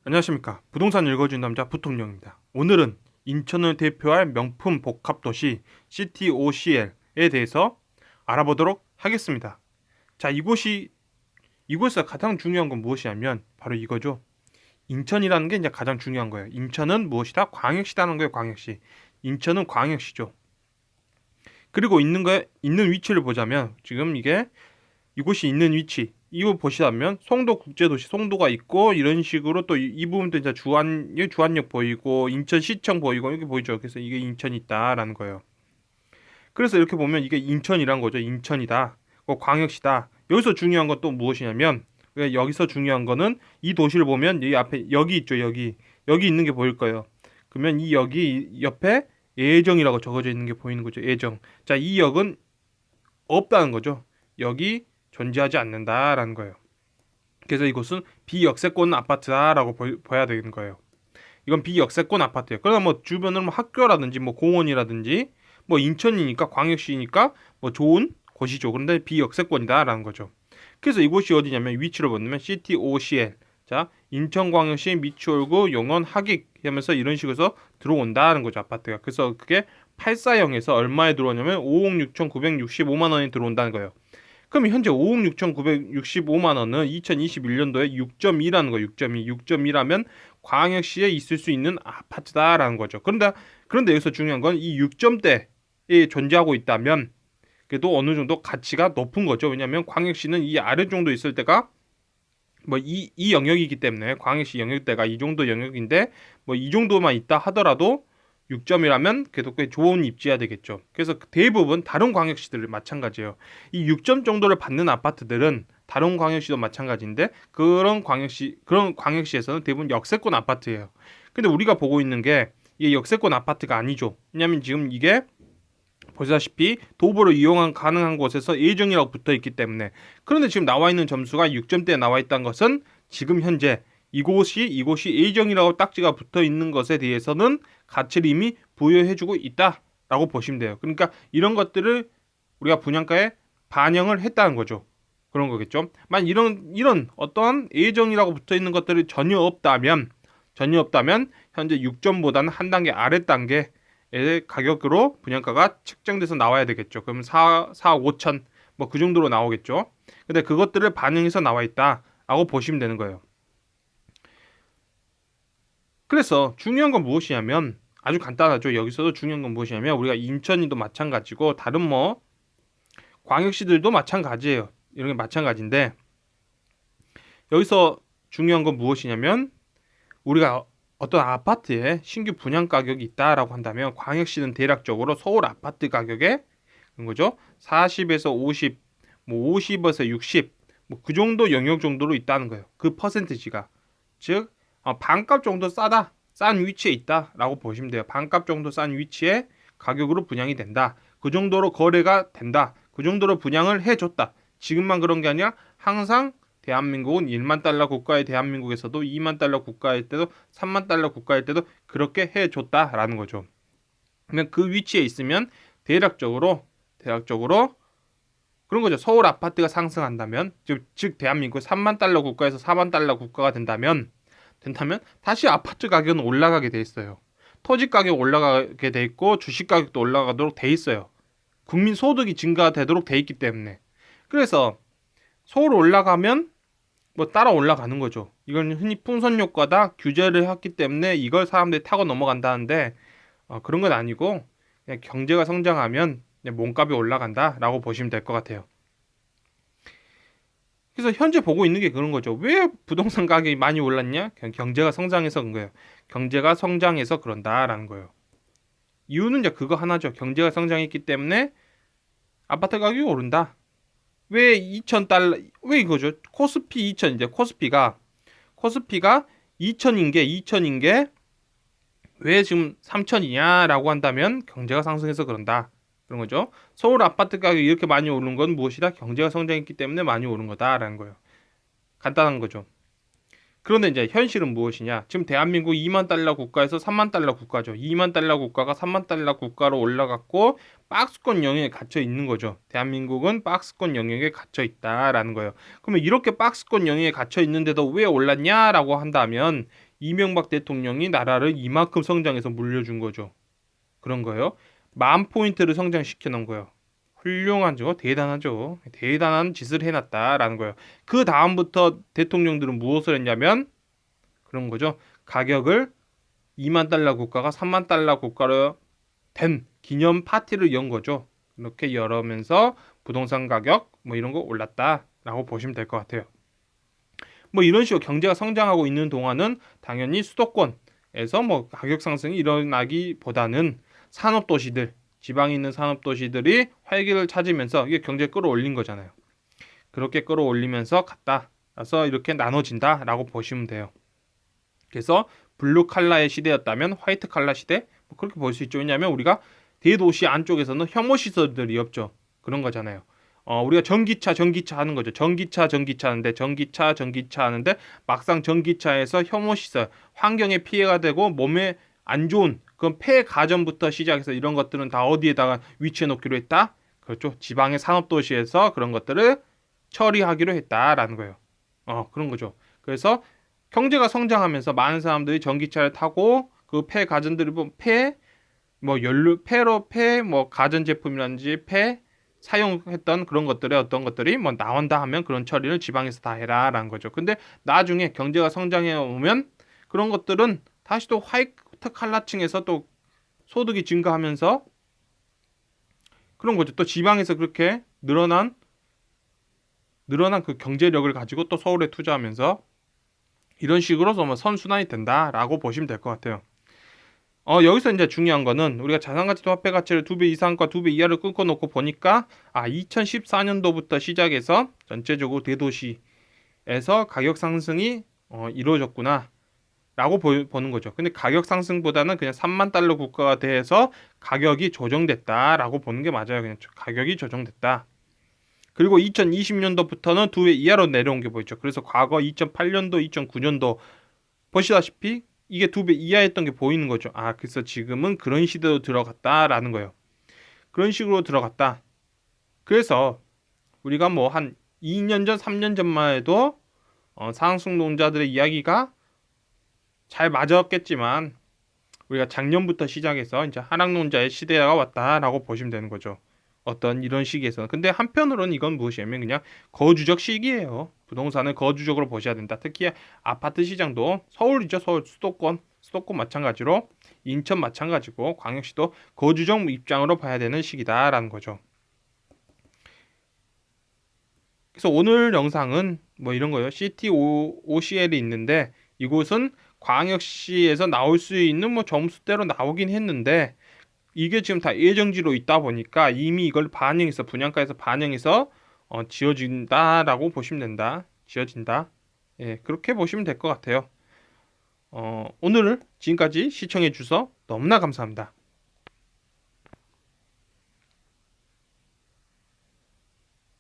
안녕하십니까. 부동산 읽어준 남자 부통령입니다. 오늘은 인천을 대표할 명품 복합도시 CTOCL에 대해서 알아보도록 하겠습니다. 자, 이곳에서 가장 중요한 건 무엇이냐면 바로 이거죠. 인천이라는 게 이제 가장 중요한 거예요. 인천은 무엇이다? 광역시라는 거예요. 광역시. 인천은 광역시죠. 그리고 있는 위치를 보자면 지금 이곳이 있는 위치, 이거 보시다면 송도 국제도시 송도가 있고 이런 식으로 또 이 부분도 이제 주안역 보이고 인천시청 보이고 이렇게 보이죠. 그래서 이게 인천이 있다라는 거예요. 그래서 이렇게 보면 이게 인천이란 거죠. 인천이다. 광역시다. 여기서 중요한 건 또 무엇이냐면 여기서 중요한 거는 이 도시를 보면 이 앞에 여기 있죠. 여기 있는 게 보일 거예요. 그러면 이 여기 옆에 예정이라고 적어져 있는 게 보이는 거죠. 예정. 자, 이 역은 없다는 거죠. 여기 존재하지 않는다라는 거예요. 그래서 이곳은 비역세권 아파트다라고 봐야 되는 거예요. 이건 비역세권 아파트예요. 그러나 뭐 주변은 뭐 학교라든지 뭐 공원이라든지 뭐 인천이니까 광역시니까 뭐 좋은 곳이죠. 그런데 비역세권이다라는 거죠. 그래서 이곳이 어디냐면 위치로 보면 CTOCL. 자, 인천광역시 미추홀구 용원 하객 하면서 이런 식으로 들어온다는 거죠. 아파트가. 그래서 그게 840에서 얼마에 들어오냐면 5억 6,965만 원이 들어온다는 거예요. 그럼 현재 5억 6,965만 원은 2021년도에 6.2라는 거예요. 6.2. 6.2라면 광역시에 있을 수 있는 아파트다라는 거죠. 그런데 여기서 중요한 건 이 6점대에 존재하고 있다면 그래도 어느 정도 가치가 높은 거죠. 왜냐하면 광역시는 이 아래 정도 있을 때가 뭐 이 영역이기 때문에 광역시 영역대가 이 정도 영역인데 뭐 이 정도만 있다 하더라도 6점이라면 그래도 꽤 좋은 입지가 되겠죠. 그래서 대부분 다른 광역시들 마찬가지예요. 이 6점 정도를 받는 아파트들은 다른 광역시도 마찬가지인데 그런 광역시에서는 대부분 역세권 아파트예요. 근데 우리가 보고 있는 게 이게 역세권 아파트가 아니죠. 왜냐하면 지금 이게 보시다시피 도보로 이용 가능한 곳에서 예정이라고 붙어 있기 때문에. 그런데 지금 나와 있는 점수가 6점대에 나와 있다는 것은 지금 현재 이곳이 예정이라고 딱지가 붙어 있는 것에 대해서는 가치를 이미 부여해주고 있다라고 보시면 돼요. 그러니까 이런 것들을 우리가 분양가에 반영을 했다는 거죠. 그런 거겠죠. 만 이런 어떠한 예정이라고 붙어 있는 것들이 전혀 없다면 현재 6점보다는 한 단계 아래 단계의 가격으로 분양가가 책정돼서 나와야 되겠죠. 그럼 4억 5천 뭐 그 정도로 나오겠죠. 근데 그것들을 반영해서 나와 있다라고 보시면 되는 거예요. 그래서 중요한 건 무엇이냐면 아주 간단하죠. 여기서도 중요한 건 무엇이냐면 우리가 인천이도 마찬가지고 다른 뭐 광역시들도 마찬가지예요. 이런 게 마찬가지인데 여기서 중요한 건 무엇이냐면 우리가 어떤 아파트에 신규 분양 가격이 있다라고 한다면 광역시는 대략적으로 서울 아파트 가격에 그런 거죠. 40에서 50, 뭐 50에서 60, 뭐 그 정도 영역 정도로 있다는 거예요. 그 퍼센티지가 즉 반값 정도 싼 위치에 있다라고 보시면 돼요. 반값 정도 싼 위치에 가격으로 분양이 된다. 그 정도로 거래가 된다. 그 정도로 분양을 해줬다. 지금만 그런 게 아니라 항상 대한민국은 1만 달러 국가의 대한민국에서도 2만 달러 국가일 때도 3만 달러 국가일 때도 그렇게 해줬다라는 거죠. 그러면 그 위치에 있으면 대략적으로 그런 거죠. 서울 아파트가 상승한다면 즉 대한민국 3만 달러 국가에서 4만 달러 국가가 된다면 다시 아파트 가격은 올라가게 돼 있어요. 토지 가격 올라가게 돼 있고 주식 가격도 올라가도록 돼 있어요. 국민 소득이 증가되도록 돼 있기 때문에. 그래서 서울 올라가면 뭐 따라 올라가는 거죠. 이건 흔히 풍선 효과다 규제를 했기 때문에 이걸 사람들이 타고 넘어간다는데 그런 건 아니고 그냥 경제가 성장하면 그냥 몸값이 올라간다라고 보시면 될 것 같아요. 그래서 현재 보고 있는 게 그런 거죠. 왜 부동산 가격이 많이 올랐냐? 경제가 성장해서 그런 거예요. 경제가 성장해서 그런다라는 거예요. 이유는 이제 그거 하나죠. 경제가 성장했기 때문에 아파트 가격이 오른다. 왜 2,000달러, 왜 이거죠? 코스피 2,000인데, 코스피가 2,000인 게, 왜 지금 3,000이냐라고 한다면 경제가 상승해서 그런다. 그런 거죠. 서울 아파트 가격이 이렇게 많이 오른 건 무엇이다? 경제가 성장했기 때문에 많이 오른 거다라는 거예요. 간단한 거죠. 그런데 이제 현실은 무엇이냐? 지금 대한민국 2만 달러 국가에서 3만 달러 국가죠. 2만 달러 국가가 3만 달러 국가로 올라갔고 박스권 영역에 갇혀 있는 거죠. 대한민국은 박스권 영역에 갇혀 있다라는 거예요. 그러면 이렇게 박스권 영역에 갇혀 있는데도 왜 올랐냐라고 한다면 이명박 대통령이 나라를 이만큼 성장해서 물려준 거죠. 그런 거예요. 10,000포인트를 성장시켜 놓은 거예요. 훌륭하죠. 대단하죠. 대단한 짓을 해놨다라는 거예요. 그 다음부터 대통령들은 무엇을 했냐면 그런 거죠. 가격을 2만 달러 국가가 3만 달러 국가로 된 기념 파티를 연 거죠. 이렇게 열으면서 부동산 가격 뭐 이런 거 올랐다라고 보시면 될 것 같아요. 뭐 이런 식으로 경제가 성장하고 있는 동안은 당연히 수도권에서 뭐 가격 상승이 일어나기보다는 산업도시들, 지방에 있는 산업도시들이 활기를 찾으면서 이게 경제 끌어올린 거잖아요. 그렇게 끌어올리면서 갔다. 그래서 이렇게 나눠진다라고 보시면 돼요. 그래서 블루 칼라의 시대였다면 화이트 칼라 시대 뭐 그렇게 볼 수 있죠. 왜냐하면 우리가 대도시 안쪽에서는 혐오 시설들이 없죠. 그런 거잖아요. 우리가 전기차 하는 거죠. 전기차 하는데 전기차 하는데 막상 전기차에서 혐오 시설, 환경에 피해가 되고 몸에 안 좋은 그런 폐 가전부터 시작해서 이런 것들은 다 어디에다가 위치해 놓기로 했다? 그렇죠. 지방의 산업도시에서 그런 것들을 처리하기로 했다라는 거예요. 그런 거죠. 그래서 경제가 성장하면서 많은 사람들이 전기차를 타고 그 폐 가전들이 뭐 연료 뭐 가전 제품이라든지 폐 사용했던 그런 것들의 어떤 것들이 뭐 나온다 하면 그런 처리를 지방에서 다 해라라는 거죠. 근데 나중에 경제가 성장해 오면 그런 것들은 다시 또 화이트 칼라층에서 또 소득이 증가하면서 그런 거죠. 또 지방에서 그렇게 늘어난 그 경제력을 가지고 또 서울에 투자하면서 이런 식으로 뭐 선순환이 된다라고 보시면 될 것 같아요. 여기서 이제 중요한 거는 우리가 자산가치도 화폐 가치를 2배 이상과 2배 이하를 끊고 놓고 보니까 2014년도부터 시작해서 전체적으로 대도시에서 가격 상승이 이루어졌구나 라고 보는 거죠. 근데 가격 상승보다는 그냥 3만 달러 국가가 돼서 가격이 조정됐다라고 보는 게 맞아요. 그냥 가격이 조정됐다. 그리고 2020년도부터는 2배 이하로 내려온 게 보이죠. 그래서 과거 2008년도, 2009년도 보시다시피 이게 2배 이하였던 게 보이는 거죠. 그래서 지금은 그런 시대로 들어갔다라는 거예요. 그런 식으로 들어갔다. 그래서 우리가 뭐 한 2년 전, 3년 전만 해도 상승론자들의 이야기가 잘 맞았겠지만 우리가 작년부터 시작해서 이제 하락론자의 시대가 왔다라고 보시면 되는 거죠. 어떤 이런 시기에서는. 근데 한편으로는 이건 무엇이냐면 그냥 거주적 시기예요. 부동산을 거주적으로 보셔야 된다. 특히 아파트 시장도 서울이죠. 서울 수도권 마찬가지로 인천 마찬가지고 광역시도 거주적 입장으로 봐야 되는 시기다라는 거죠. 그래서 오늘 영상은 뭐 이런 거예요. 시티 OCL이 있는데 이곳은 광역시에서 나올 수 있는 뭐 점수대로 나오긴 했는데 이게 지금 다 예정지로 있다 보니까 이미 이걸 반영해서 분양가에서 반영해서 지어진다라고 보시면 된다. 지어진다. 예, 그렇게 보시면 될 것 같아요. 오늘 지금까지 시청해 주셔서 너무나 감사합니다.